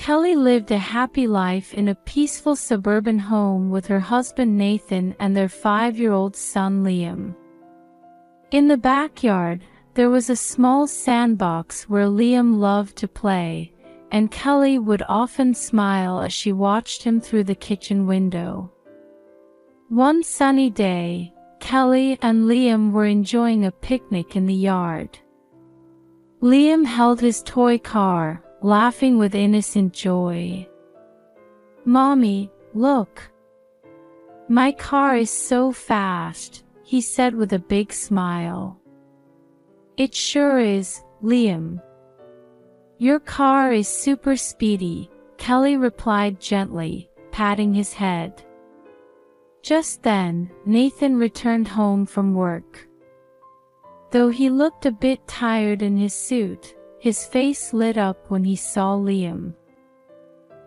Kelly lived a happy life in a peaceful suburban home with her husband Nathan and their 5-year-old son Liam. In the backyard, there was a small sandbox where Liam loved to play, and Kelly would often smile as she watched him through the kitchen window. One sunny day, Kelly and Liam were enjoying a picnic in the yard. Liam held his toy car, laughing with innocent joy. "Mommy, look. My car is so fast," he said with a big smile. "It sure is, Liam. Your car is super speedy," Kelly replied gently, patting his head. Just then, Nathan returned home from work. Though he looked a bit tired in his suit, his face lit up when he saw Liam.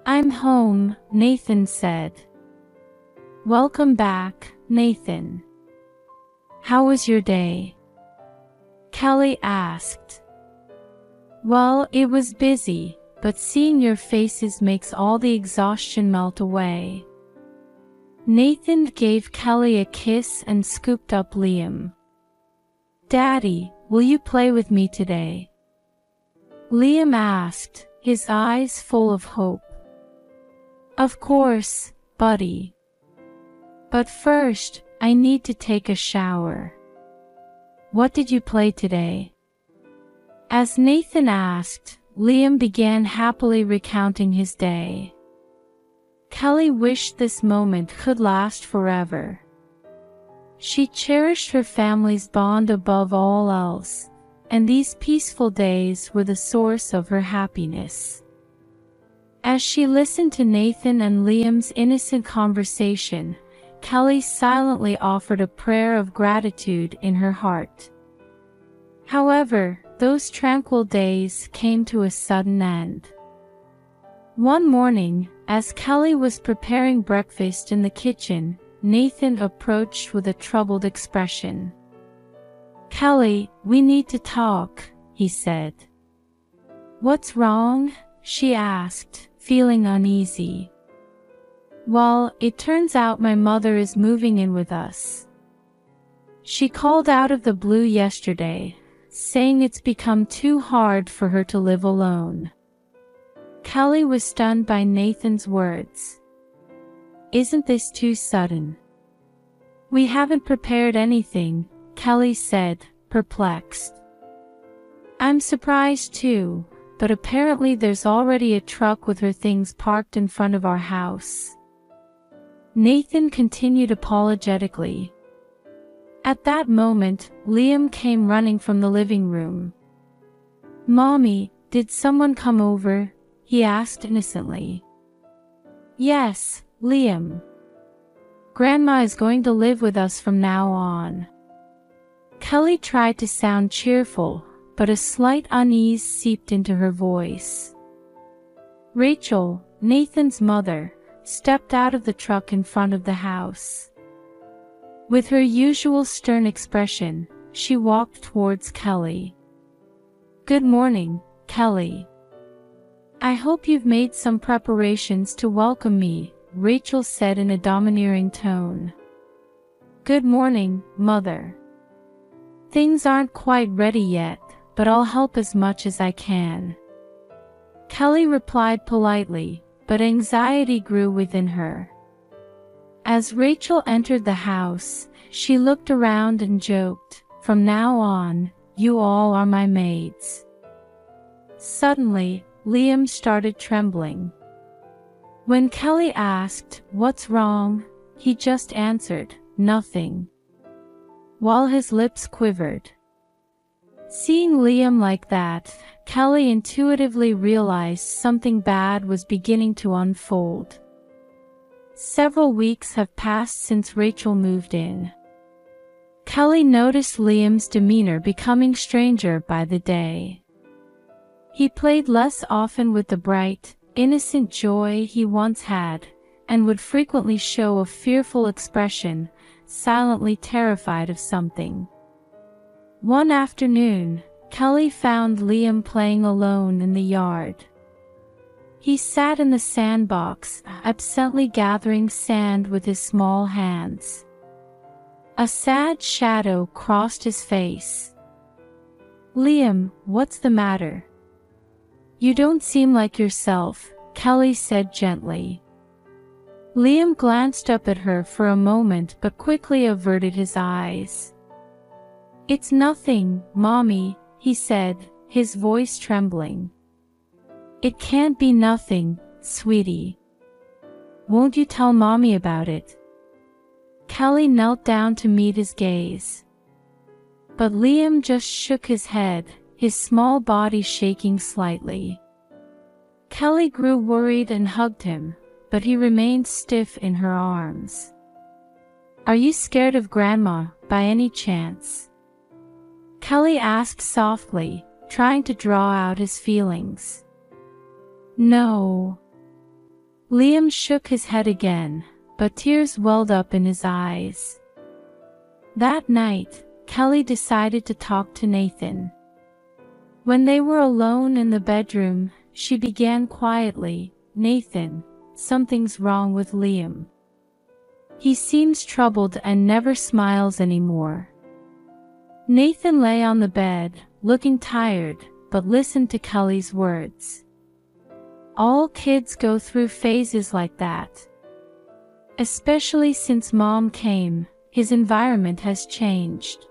"I'm home," Nathan said. "Welcome back, Nathan. How was your day?" Kelly asked. "Well, it was busy, but seeing your faces makes all the exhaustion melt away." Nathan gave Kelly a kiss and scooped up Liam. "Daddy, will you play with me today?" Liam asked, his eyes full of hope. "Of course, buddy. But first, I need to take a shower. What did you play today?" As Nathan asked, Liam began happily recounting his day. Kelly wished this moment could last forever. She cherished her family's bond above all else, and these peaceful days were the source of her happiness. As she listened to Nathan and Liam's innocent conversation, Kelly silently offered a prayer of gratitude in her heart. However, those tranquil days came to a sudden end. One morning, as Kelly was preparing breakfast in the kitchen, Nathan approached with a troubled expression. "Kelly, we need to talk," he said. "What's wrong?" she asked, feeling uneasy. "Well, it turns out my mother is moving in with us. She called out of the blue yesterday, saying it's become too hard for her to live alone." Kelly was stunned by Nathan's words. "Isn't this too sudden?" "We haven't prepared anything," Kelly said, perplexed. "I'm surprised too, but apparently there's already a truck with her things parked in front of our house." Nathan continued apologetically. At that moment, Liam came running from the living room. "Mommy, did someone come over?" he asked innocently. "Yes, Liam. Grandma is going to live with us from now on." Kelly tried to sound cheerful, but a slight unease seeped into her voice. Rachel, Nathan's mother, stepped out of the truck in front of the house. With her usual stern expression, she walked towards Kelly. "Good morning, Kelly. I hope you've made some preparations to welcome me," Rachel said in a domineering tone. "Good morning, Mother. Things aren't quite ready yet, but I'll help as much as I can." Kelly replied politely, but anxiety grew within her. As Rachel entered the house, she looked around and joked, "From now on, you all are my maids." Suddenly, Liam started trembling. When Kelly asked, "What's wrong?" he just answered, "Nothing," while his lips quivered. Seeing Liam like that, Kelly intuitively realized something bad was beginning to unfold. Several weeks have passed since Rachel moved in. Kelly noticed Liam's demeanor becoming stranger by the day. He played less often with the bright, innocent joy he once had, and would frequently show a fearful expression, silently terrified of something. One afternoon, Kelly found Liam playing alone in the yard. He sat in the sandbox, absently gathering sand with his small hands. A sad shadow crossed his face. "Liam, what's the matter? You don't seem like yourself," Kelly said gently. Liam glanced up at her for a moment but quickly averted his eyes. "It's nothing, Mommy," he said, his voice trembling. "It can't be nothing, sweetie. Won't you tell Mommy about it?" Kelly knelt down to meet his gaze. But Liam just shook his head, his small body shaking slightly. Kelly grew worried and hugged him, but he remained stiff in her arms. "Are you scared of Grandma, by any chance?" Kelly asked softly, trying to draw out his feelings. "No." Liam shook his head again, but tears welled up in his eyes. That night, Kelly decided to talk to Nathan. When they were alone in the bedroom, she began quietly, "Nathan, something's wrong with Liam. He seems troubled and never smiles anymore." Nathan lay on the bed, looking tired, but listened to Kelly's words. "All kids go through phases like that. Especially since Mom came, his environment has changed.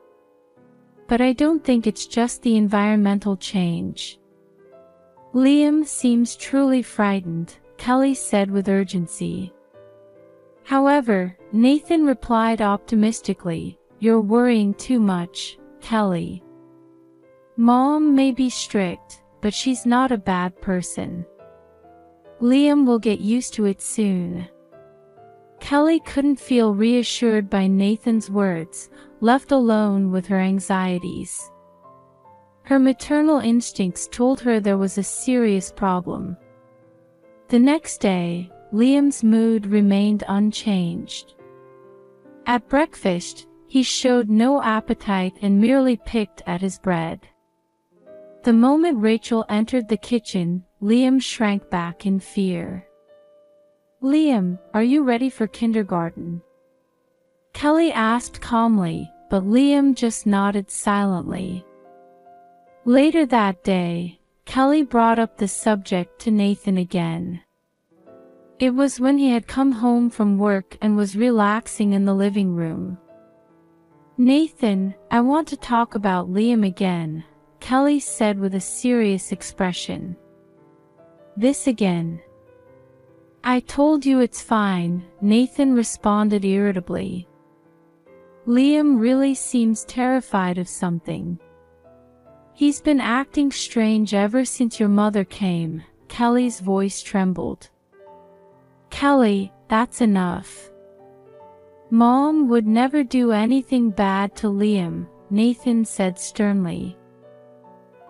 But I don't think it's just the environmental change. Liam seems truly frightened," Kelly said with urgency. However, Nathan replied optimistically, "You're worrying too much, Kelly. Mom may be strict, but she's not a bad person. Liam will get used to it soon." Kelly couldn't feel reassured by Nathan's words, left alone with her anxieties. Her maternal instincts told her there was a serious problem. The next day, Liam's mood remained unchanged. At breakfast, he showed no appetite and merely picked at his bread. The moment Rachel entered the kitchen, Liam shrank back in fear. "Liam, are you ready for kindergarten?" Kelly asked calmly, but Liam just nodded silently. Later that day, Kelly brought up the subject to Nathan again. It was when he had come home from work and was relaxing in the living room. "Nathan, I want to talk about Liam again," Kelly said with a serious expression. "This again?" "I told you it's fine," Nathan responded irritably. "Liam really seems terrified of something. He's been acting strange ever since your mother came," Kelly's voice trembled. "Kelly, that's enough. Mom would never do anything bad to Liam," Nathan said sternly.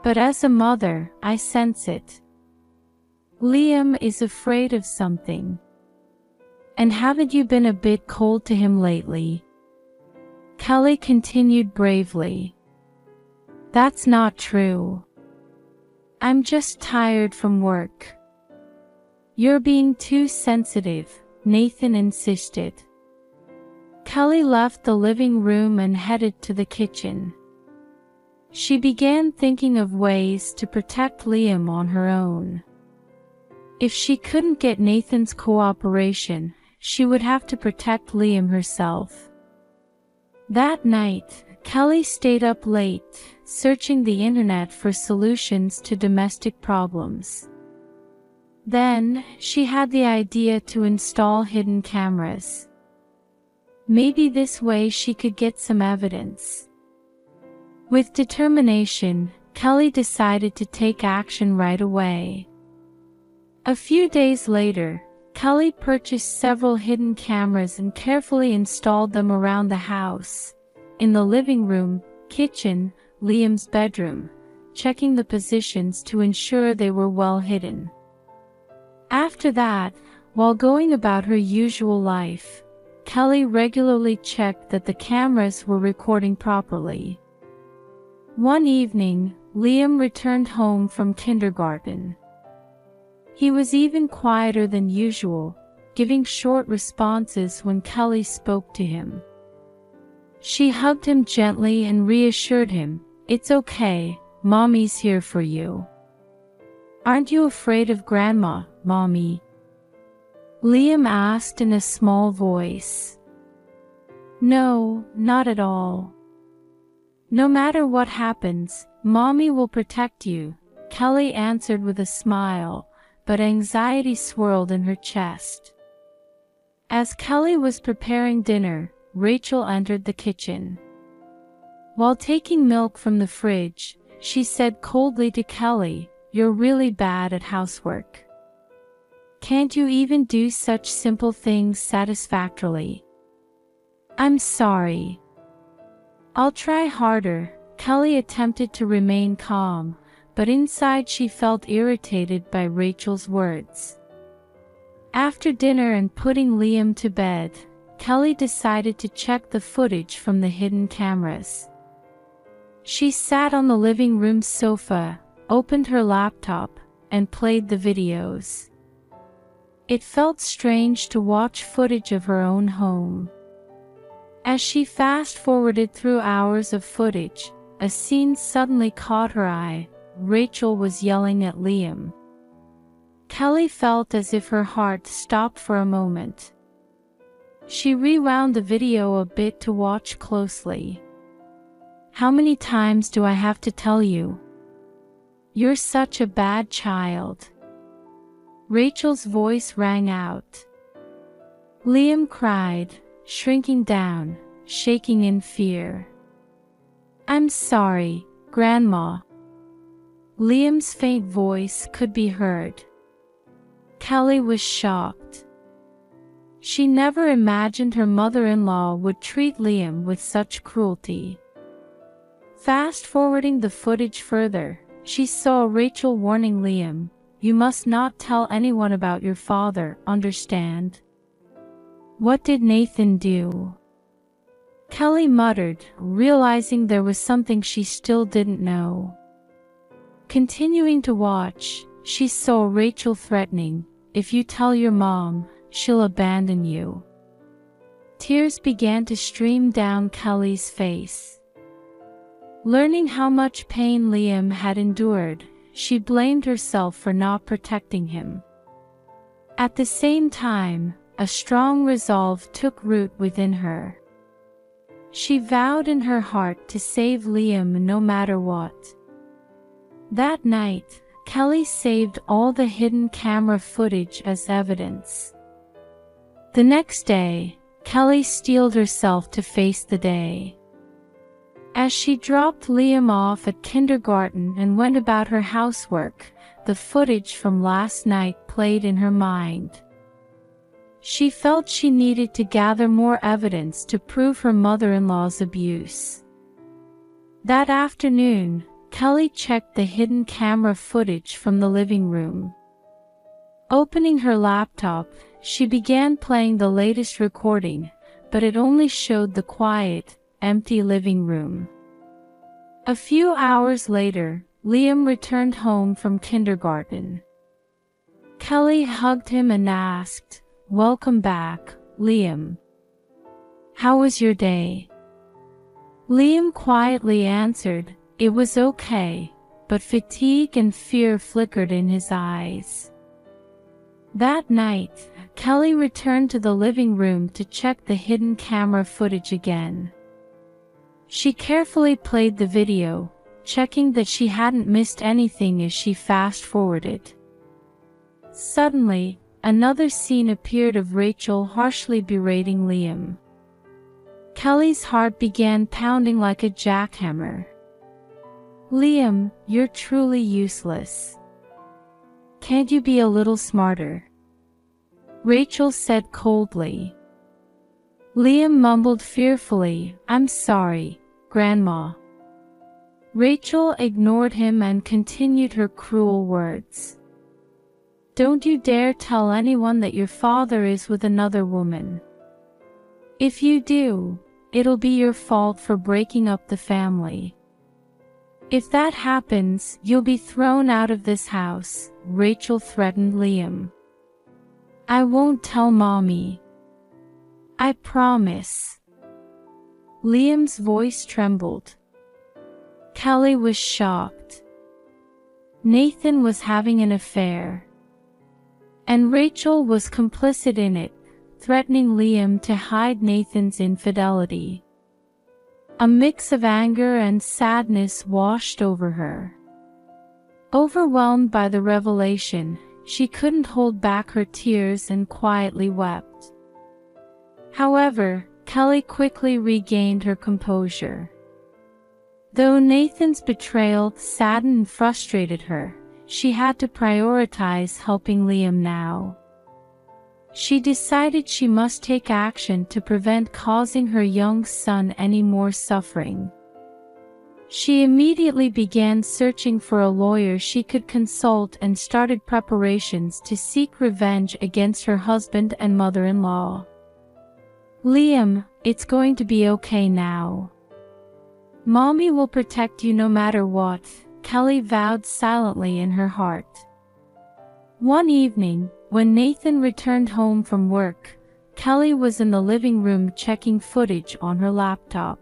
"But as a mother, I sense it. Liam is afraid of something. And haven't you been a bit cold to him lately?" Kelly continued bravely. "That's not true. I'm just tired from work." "You're being too sensitive," Nathan insisted. Kelly left the living room and headed to the kitchen. She began thinking of ways to protect Liam on her own. If she couldn't get Nathan's cooperation, she would have to protect Liam herself. That night, Kelly stayed up late, searching the internet for solutions to domestic problems. Then, she had the idea to install hidden cameras. Maybe this way she could get some evidence. With determination, Kelly decided to take action right away. A few days later, Kelly purchased several hidden cameras and carefully installed them around the house, in the living room, kitchen, Liam's bedroom, checking the positions to ensure they were well hidden. After that, while going about her usual life, Kelly regularly checked that the cameras were recording properly. One evening, Liam returned home from kindergarten. He was even quieter than usual, giving short responses when Kelly spoke to him. She hugged him gently and reassured him, "It's okay, Mommy's here for you." "Aren't you afraid of Grandma, Mommy?" Liam asked in a small voice. "No, not at all. No matter what happens, Mommy will protect you," Kelly answered with a smile, but anxiety swirled in her chest. As Kelly was preparing dinner, Rachel entered the kitchen. While taking milk from the fridge, she said coldly to Kelly, "You're really bad at housework. Can't you even do such simple things satisfactorily?" "I'm sorry. I'll try harder." Kelly attempted to remain calm, but inside she felt irritated by Rachel's words. After dinner and putting Liam to bed, Kelly decided to check the footage from the hidden cameras. She sat on the living room sofa, opened her laptop, and played the videos. It felt strange to watch footage of her own home. As she fast-forwarded through hours of footage, a scene suddenly caught her eye. Rachel was yelling at Liam. Kelly felt as if her heart stopped for a moment. She rewound the video a bit to watch closely. "How many times do I have to tell you? You're such a bad child." Rachel's voice rang out. Liam cried, shrinking down, shaking in fear. "I'm sorry, Grandma." Liam's faint voice could be heard. Kelly was shocked. She never imagined her mother-in-law would treat Liam with such cruelty. Fast-forwarding the footage further, she saw Rachel warning Liam, "You must not tell anyone about your father, understand?" "What did Nathan do?" Kelly muttered, realizing there was something she still didn't know. Continuing to watch, she saw Rachel threatening, "If you tell your mom, she'll abandon you." Tears began to stream down Kelly's face. Learning how much pain Liam had endured, she blamed herself for not protecting him. At the same time, a strong resolve took root within her. She vowed in her heart to save Liam no matter what. That night, Kelly saved all the hidden camera footage as evidence. The next day, Kelly steeled herself to face the day. As she dropped Liam off at kindergarten and went about her housework, the footage from last night played in her mind. She felt she needed to gather more evidence to prove her mother-in-law's abuse. That afternoon, Kelly checked the hidden camera footage from the living room. Opening her laptop, she began playing the latest recording, but it only showed the quiet, empty living room. A few hours later, Liam returned home from kindergarten. Kelly hugged him and asked, "Welcome back, Liam. How was your day?" Liam quietly answered, "It was okay," but fatigue and fear flickered in his eyes. That night, Kelly returned to the living room to check the hidden camera footage again. She carefully played the video, checking that she hadn't missed anything as she fast-forwarded. Suddenly, another scene appeared of Rachel harshly berating Liam. Kelly's heart began pounding like a jackhammer. "Liam, you're truly useless. Can't you be a little smarter?" Rachel said coldly. Liam mumbled fearfully, "I'm sorry, Grandma." Rachel ignored him and continued her cruel words. "Don't you dare tell anyone that your father is with another woman. If you do, it'll be your fault for breaking up the family. "If that happens, you'll be thrown out of this house," Rachel threatened Liam. "I won't tell Mommy. I promise." Liam's voice trembled. Kelly was shocked. Nathan was having an affair. And Rachel was complicit in it, threatening Liam to hide Nathan's infidelity. A mix of anger and sadness washed over her. Overwhelmed by the revelation, she couldn't hold back her tears and quietly wept. However, Kelly quickly regained her composure. Though Nathan's betrayal saddened and frustrated her, she had to prioritize helping Liam now. She decided she must take action to prevent causing her young son any more suffering. She immediately began searching for a lawyer she could consult and started preparations to seek revenge against her husband and mother-in-law. "Liam, it's going to be okay now. Mommy will protect you no matter what," Kelly vowed silently in her heart. One evening, when Nathan returned home from work, Kelly was in the living room checking footage on her laptop.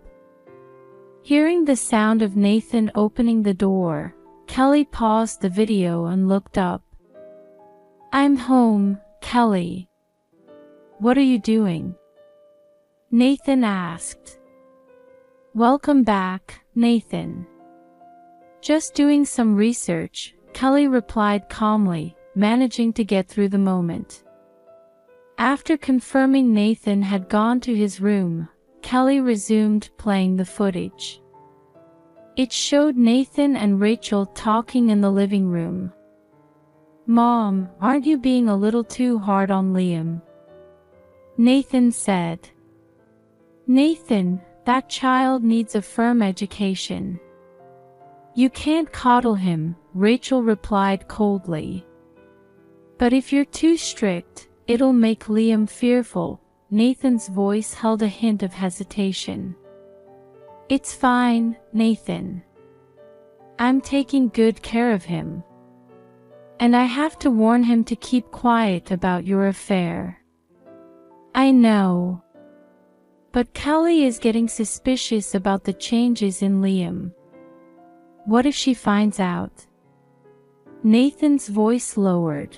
Hearing the sound of Nathan opening the door, Kelly paused the video and looked up. "I'm home, Kelly." "What are you doing?" Nathan asked. "Welcome back, Nathan." "Just doing some research," Kelly replied calmly, managing to get through the moment. After confirming Nathan had gone to his room, Kelly resumed playing the footage. It showed Nathan and Rachel talking in the living room. "Mom, aren't you being a little too hard on Liam?" Nathan said. "Nathan, that child needs a firm education." "You can't coddle him," Rachel replied coldly. "But if you're too strict, it'll make Liam fearful." Nathan's voice held a hint of hesitation. "It's fine, Nathan. I'm taking good care of him. And I have to warn him to keep quiet about your affair." "I know. But Kelly is getting suspicious about the changes in Liam. What if she finds out?" Nathan's voice lowered.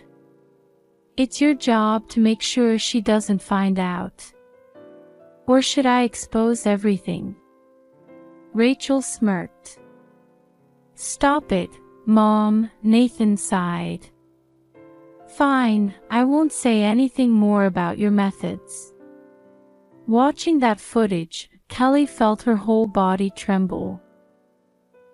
"It's your job to make sure she doesn't find out. Or should I expose everything?" Rachel smirked. "Stop it, Mom," Nathan sighed. "Fine, I won't say anything more about your methods." Watching that footage, Kelly felt her whole body tremble.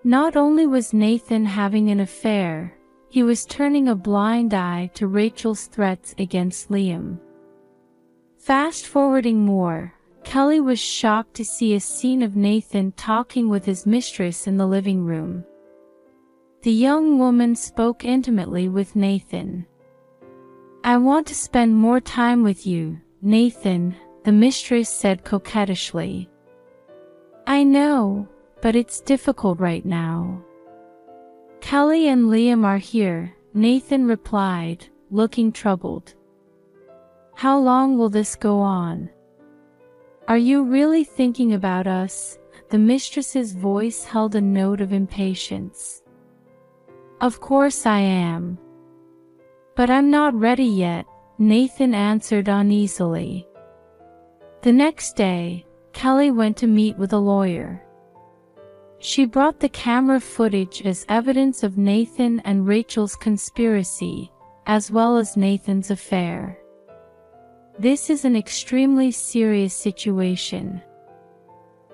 Not only was Nathan having an affair, he was turning a blind eye to Rachel's threats against Liam. Fast-forwarding more, Kelly was shocked to see a scene of Nathan talking with his mistress in the living room. The young woman spoke intimately with Nathan. "I want to spend more time with you, Nathan," the mistress said coquettishly. "I know, but it's difficult right now." "Kelly and Liam are here," Nathan replied, looking troubled. "How long will this go on? Are you really thinking about us?" The mistress's voice held a note of impatience. "Of course I am. But I'm not ready yet," Nathan answered uneasily. The next day, Kelly went to meet with a lawyer. She brought the camera footage as evidence of Nathan and Rachel's conspiracy, as well as Nathan's affair. "This is an extremely serious situation.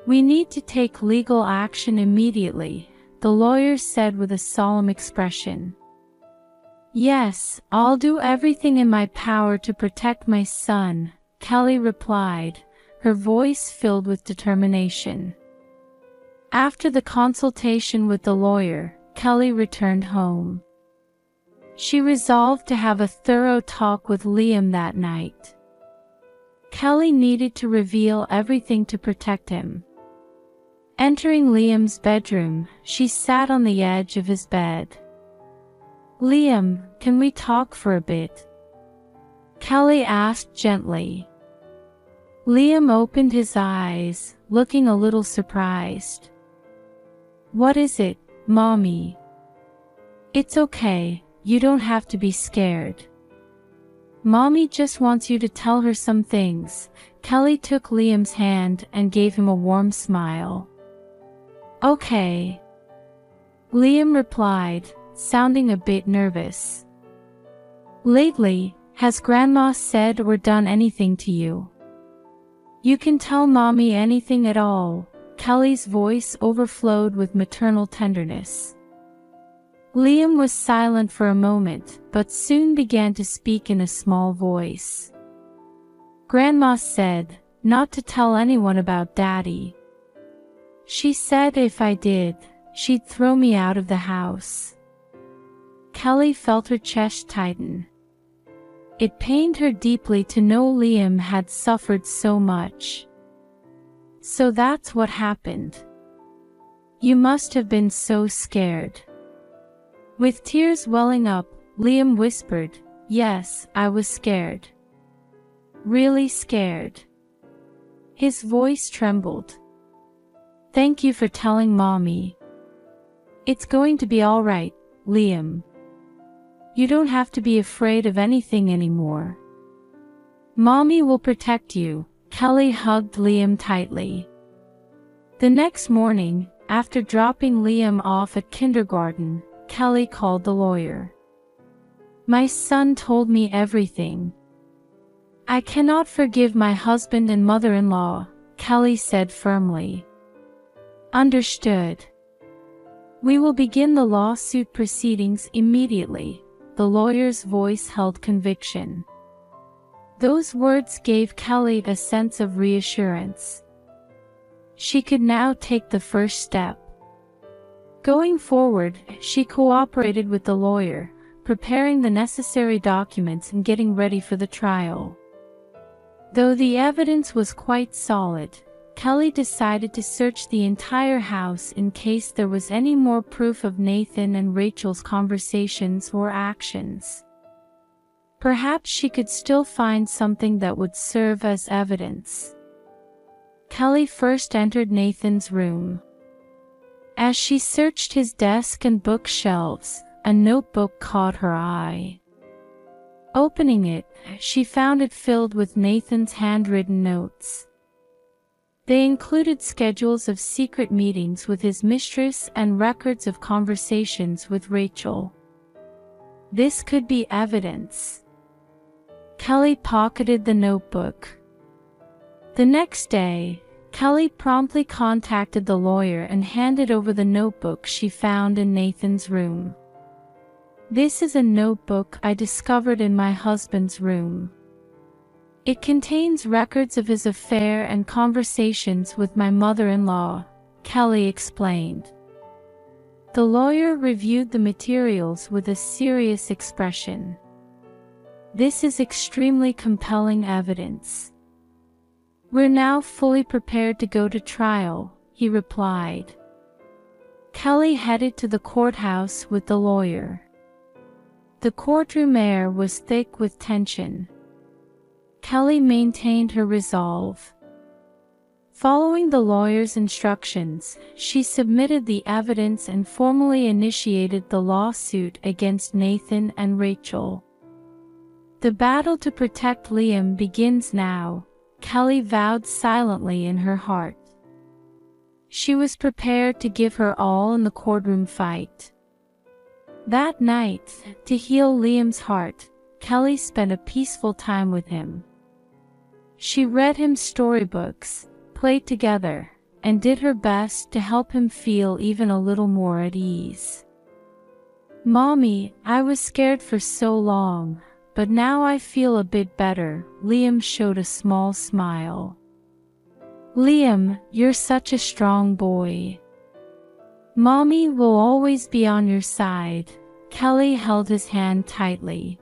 We need to take legal action immediately," the lawyer said with a solemn expression. "Yes, I'll do everything in my power to protect my son," Kelly replied, her voice filled with determination. After the consultation with the lawyer, Kelly returned home. She resolved to have a thorough talk with Liam that night. Kelly needed to reveal everything to protect him. Entering Liam's bedroom, she sat on the edge of his bed. "Liam, can we talk for a bit?" Kelly asked gently. Liam opened his eyes, looking a little surprised. "What is it, Mommy?" "It's okay, you don't have to be scared. Mommy just wants you to tell her some things." Kelly took Liam's hand and gave him a warm smile. "Okay," Liam replied, sounding a bit nervous. "Lately, has Grandma said or done anything to you?" "You can tell Mommy anything at all." Kelly's voice overflowed with maternal tenderness. Liam was silent for a moment, but soon began to speak in a small voice. "Grandma said not to tell anyone about Daddy. She said if I did, she'd throw me out of the house." Kelly felt her chest tighten. It pained her deeply to know Liam had suffered so much. "So that's what happened. You must have been so scared." With tears welling up, Liam whispered, "Yes, I was scared. Really scared." His voice trembled. "Thank you for telling Mommy. It's going to be all right, Liam. You don't have to be afraid of anything anymore. Mommy will protect you." Kelly hugged Liam tightly. The next morning, after dropping Liam off at kindergarten, Kelly called the lawyer. "My son told me everything. I cannot forgive my husband and mother-in-law," Kelly said firmly. "Understood. We will begin the lawsuit proceedings immediately." The lawyer's voice held conviction. Those words gave Kelly a sense of reassurance. She could now take the first step. Going forward, she cooperated with the lawyer, preparing the necessary documents and getting ready for the trial. Though the evidence was quite solid, Kelly decided to search the entire house in case there was any more proof of Nathan and Rachel's conversations or actions. Perhaps she could still find something that would serve as evidence. Kelly first entered Nathan's room. As she searched his desk and bookshelves, a notebook caught her eye. Opening it, she found it filled with Nathan's handwritten notes. They included schedules of secret meetings with his mistress and records of conversations with Rachel. This could be evidence. Kelly pocketed the notebook. The next day, Kelly promptly contacted the lawyer and handed over the notebook she found in Nathan's room. "This is a notebook I discovered in my husband's room. It contains records of his affair and conversations with my mother-in-law," Kelly explained. The lawyer reviewed the materials with a serious expression. "This is extremely compelling evidence. We're now fully prepared to go to trial," he replied. Kelly headed to the courthouse with the lawyer. The courtroom air was thick with tension. Kelly maintained her resolve. Following the lawyer's instructions, she submitted the evidence and formally initiated the lawsuit against Nathan and Rachel. "The battle to protect Liam begins now," Kelly vowed silently in her heart. She was prepared to give her all in the courtroom fight. That night, to heal Liam's heart, Kelly spent a peaceful time with him. She read him storybooks, played together, and did her best to help him feel even a little more at ease. "Mommy, I was scared for so long, but now I feel a bit better." Liam showed a small smile. "Liam, you're such a strong boy. Mommy will always be on your side." Kelly held his hand tightly.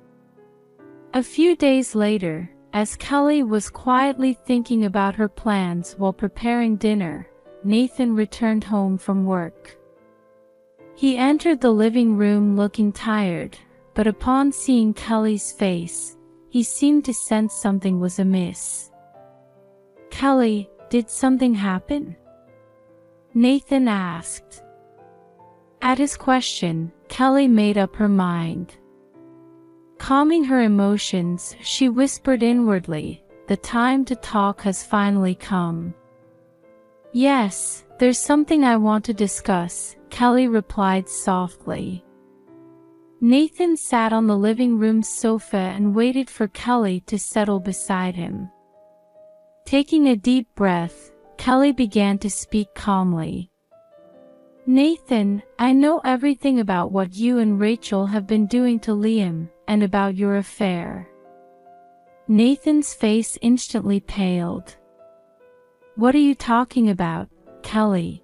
A few days later, as Kelly was quietly thinking about her plans while preparing dinner, Nathan returned home from work. He entered the living room looking tired, but upon seeing Kelly's face, he seemed to sense something was amiss. "Kelly, did something happen?" Nathan asked. At his question, Kelly made up her mind. Calming her emotions, she whispered inwardly, "The time to talk has finally come." "Yes, there's something I want to discuss," Kelly replied softly. Nathan sat on the living room sofa and waited for Kelly to settle beside him. Taking a deep breath, Kelly began to speak calmly. "Nathan, I know everything about what you and Rachel have been doing to Liam, and about your affair." Nathan's face instantly paled. "What are you talking about, Kelly?"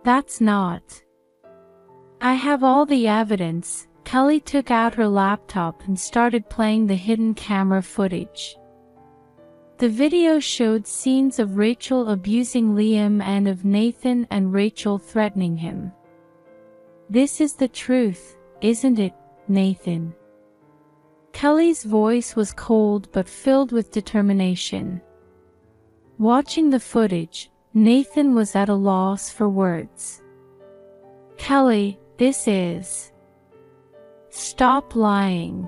"That's not." "I have all the evidence." Kelly took out her laptop and started playing the hidden camera footage. The video showed scenes of Rachel abusing Liam and of Nathan and Rachel threatening him. "This is the truth, isn't it, Nathan?" Kelly's voice was cold but filled with determination. Watching the footage, Nathan was at a loss for words. "Kelly, this is..." "Stop lying.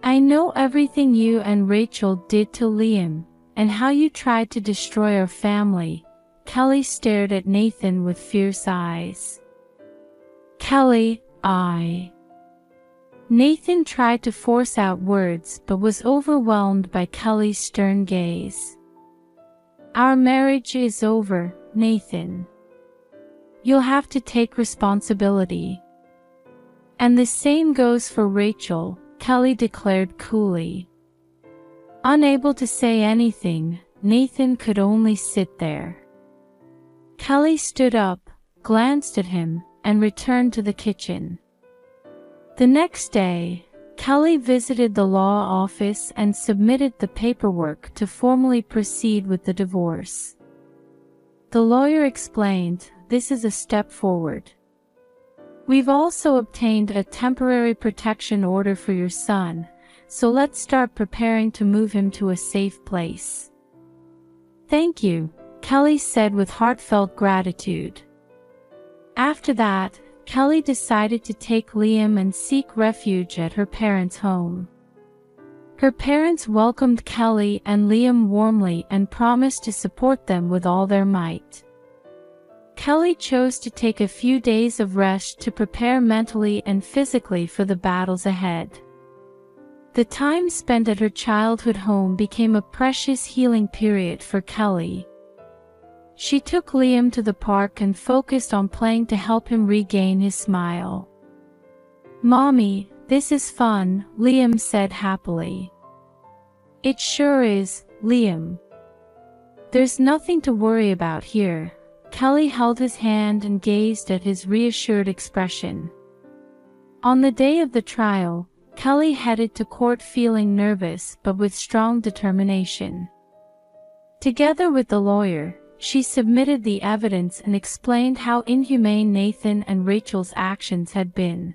I know everything you and Rachel did to Liam, and how you tried to destroy our family." Kelly stared at Nathan with fierce eyes. "Kelly, Nathan tried to force out words but was overwhelmed by Kelly's stern gaze. "Our marriage is over, Nathan. You'll have to take responsibility. And the same goes for Rachel," Kelly declared coolly. Unable to say anything, Nathan could only sit there. Kelly stood up, glanced at him, and returned to the kitchen. The next day, Kelly visited the law office and submitted the paperwork to formally proceed with the divorce. The lawyer explained, "This is a step forward. We've also obtained a temporary protection order for your son, so let's start preparing to move him to a safe place." "Thank you," Kelly said with heartfelt gratitude. After that, Kelly decided to take Liam and seek refuge at her parents' home. Her parents welcomed Kelly and Liam warmly and promised to support them with all their might. Kelly chose to take a few days of rest to prepare mentally and physically for the battles ahead. The time spent at her childhood home became a precious healing period for Kelly. She took Liam to the park and focused on playing to help him regain his smile. "Mommy, this is fun," Liam said happily. "It sure is, Liam. There's nothing to worry about here." Kelly held his hand and gazed at his reassured expression. On the day of the trial, Kelly headed to court feeling nervous but with strong determination. Together with the lawyer, she submitted the evidence and explained how inhumane Nathan and Rachel's actions had been.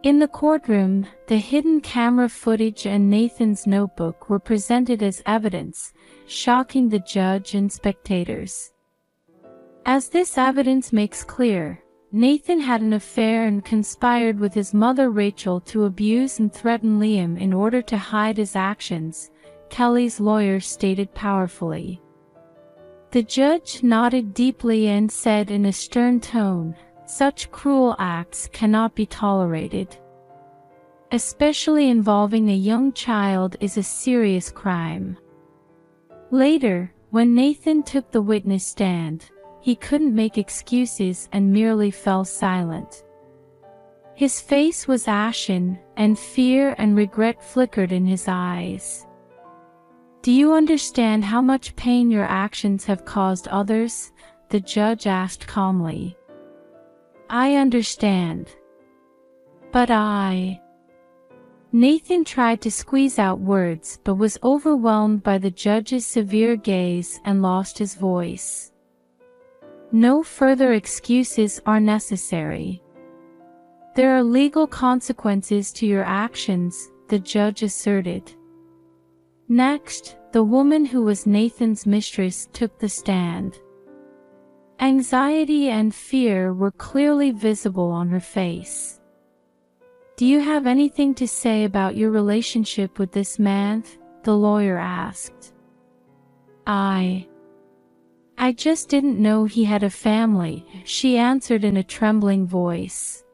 In the courtroom, the hidden camera footage and Nathan's notebook were presented as evidence, shocking the judge and spectators. As this evidence makes clear, Nathan had an affair and conspired with his mother Rachel to abuse and threaten Liam in order to hide his actions, Kelly's lawyer stated powerfully. The judge nodded deeply and said in a stern tone, "Such cruel acts cannot be tolerated. Especially involving a young child is a serious crime." Later, when Nathan took the witness stand, he couldn't make excuses and merely fell silent. His face was ashen, and fear and regret flickered in his eyes. "Do you understand how much pain your actions have caused others?" the judge asked calmly. "I understand. But Nathan tried to squeeze out words but was overwhelmed by the judge's severe gaze and lost his voice. No further excuses are necessary. There are legal consequences to your actions, the judge asserted. Next, the woman who was Nathan's mistress took the stand. Anxiety and fear were clearly visible on her face. "Do you have anything to say about your relationship with this man?" the lawyer asked. I just didn't know he had a family," she answered in a trembling voice.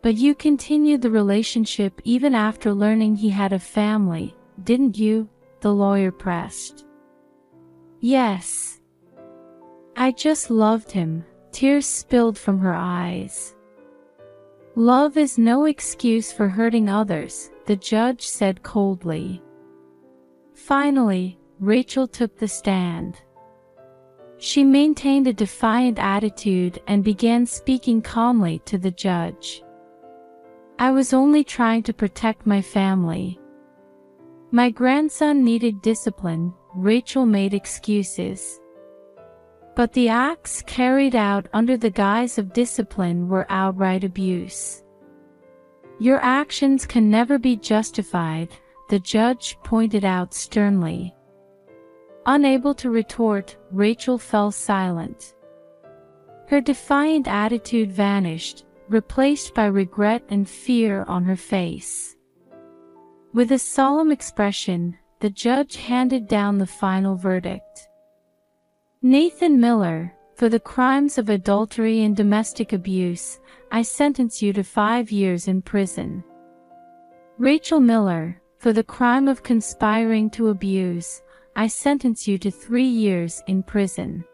"But you continued the relationship even after learning he had a family, didn't you?" the lawyer pressed. "Yes. I just loved him." Tears spilled from her eyes. "Love is no excuse for hurting others," the judge said coldly. Finally, Rachel took the stand. She maintained a defiant attitude and began speaking calmly to the judge. "I was only trying to protect my family. My grandson needed discipline." Rachel made excuses. But the acts carried out under the guise of discipline were outright abuse. "Your actions can never be justified," the judge pointed out sternly. Unable to retort, Rachel fell silent. Her defiant attitude vanished, replaced by regret and fear on her face. With a solemn expression, the judge handed down the final verdict. "Nathan Miller, for the crimes of adultery and domestic abuse, I sentence you to 5 years in prison. Rachel Miller, for the crime of conspiring to abuse, I sentence you to 3 years in prison.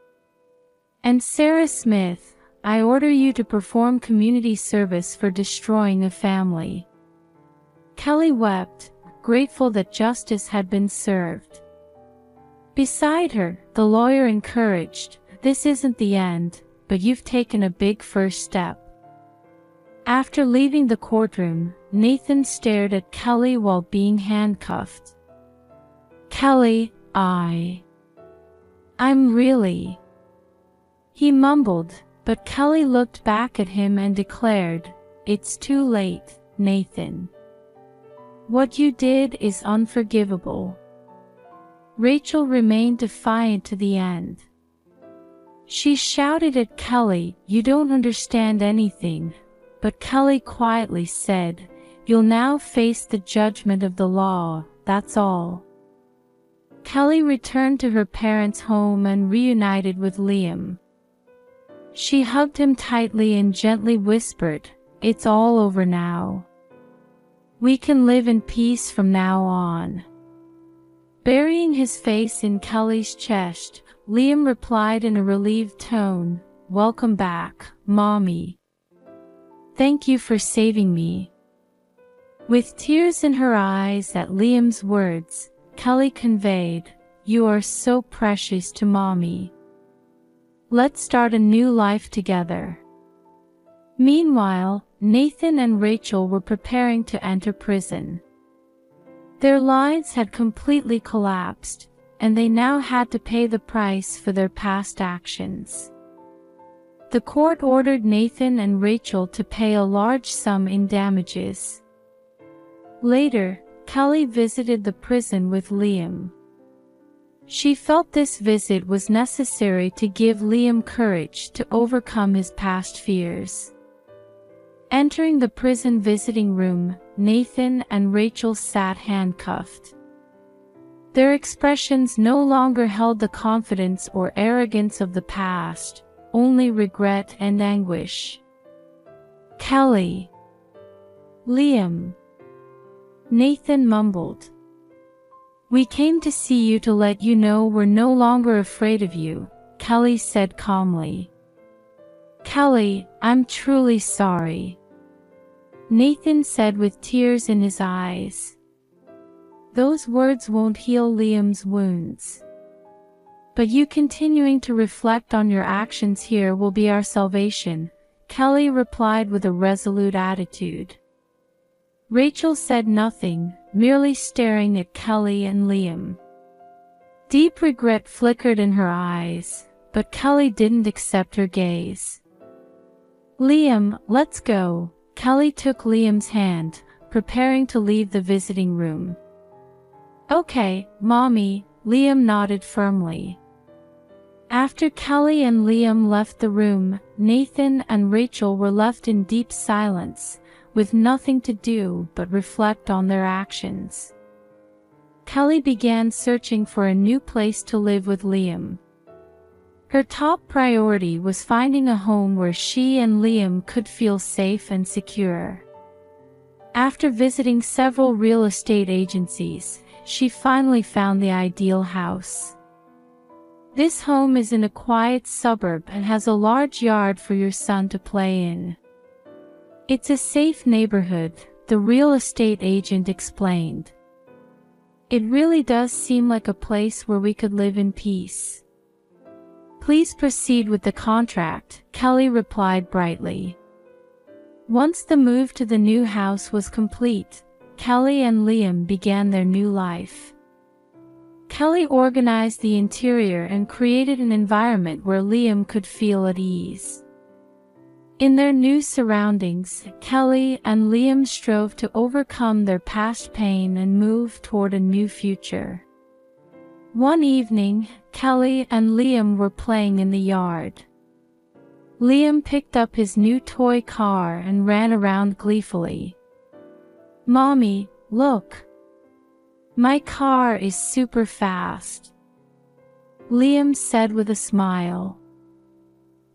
And Sarah Smith, I order you to perform community service for destroying a family." Kelly wept, grateful that justice had been served. Beside her, the lawyer encouraged, "This isn't the end, but you've taken a big first step." After leaving the courtroom, Nathan stared at Kelly while being handcuffed. "Kelly, I'm really..." he mumbled, but Kelly looked back at him and declared, "It's too late, Nathan. What you did is unforgivable." Rachel remained defiant to the end. She shouted at Kelly, "You don't understand anything," but Kelly quietly said, "You'll now face the judgment of the law, that's all." Kelly returned to her parents' home and reunited with Liam. She hugged him tightly and gently whispered, "It's all over now. We can live in peace from now on." Burying his face in Kelly's chest, Liam replied in a relieved tone, "Welcome back, Mommy. Thank you for saving me." With tears in her eyes at Liam's words, Kelly conveyed, "You are so precious to Mommy. Let's start a new life together." Meanwhile, Nathan and Rachel were preparing to enter prison. Their lives had completely collapsed, and they now had to pay the price for their past actions. The court ordered Nathan and Rachel to pay a large sum in damages. Later, Kelly visited the prison with Liam. She felt this visit was necessary to give Liam courage to overcome his past fears. Entering the prison visiting room, Nathan and Rachel sat handcuffed. Their expressions no longer held the confidence or arrogance of the past, only regret and anguish. "Kelly." "Liam." Nathan mumbled. "We came to see you to let you know we're no longer afraid of you," Kelly said calmly. "Kelly, I'm truly sorry," Nathan said with tears in his eyes. "Those words won't heal Liam's wounds. But you continuing to reflect on your actions here will be our salvation," Kelly replied with a resolute attitude. Rachel said nothing, merely staring at Kelly and Liam. Deep regret flickered in her eyes, but Kelly didn't accept her gaze. "Liam, let's go." Kelly took Liam's hand, preparing to leave the visiting room. "Okay, Mommy," Liam nodded firmly. After Kelly and Liam left the room, Nathan and Rachel were left in deep silence, with nothing to do but reflect on their actions. Kelly began searching for a new place to live with Liam. Her top priority was finding a home where she and Liam could feel safe and secure. After visiting several real estate agencies, she finally found the ideal house. This home is in a quiet suburb and has a large yard for your son to play in. "It's a safe neighborhood," the real estate agent explained. "It really does seem like a place where we could live in peace." "Please proceed with the contract," Kelly replied brightly. Once the move to the new house was complete, Kelly and Liam began their new life. Kelly organized the interior and created an environment where Liam could feel at ease. In their new surroundings, Kelly and Liam strove to overcome their past pain and move toward a new future. One evening, Kelly and Liam were playing in the yard. Liam picked up his new toy car and ran around gleefully. "Mommy, look! My car is super fast," Liam said with a smile.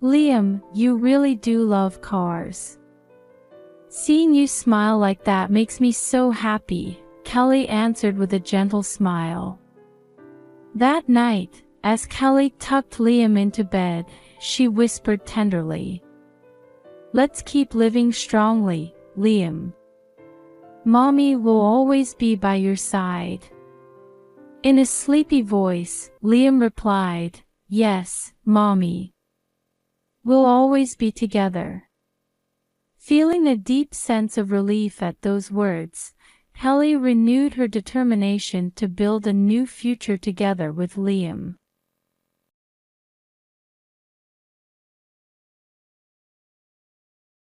"Liam, you really do love cars. Seeing you smile like that makes me so happy," Kelly answered with a gentle smile. That night, as Kelly tucked Liam into bed, she whispered tenderly, "Let's keep living strongly, Liam. Mommy will always be by your side." In a sleepy voice, Liam replied, "Yes, Mommy. We'll always be together." Feeling a deep sense of relief at those words, Kelly renewed her determination to build a new future together with Liam.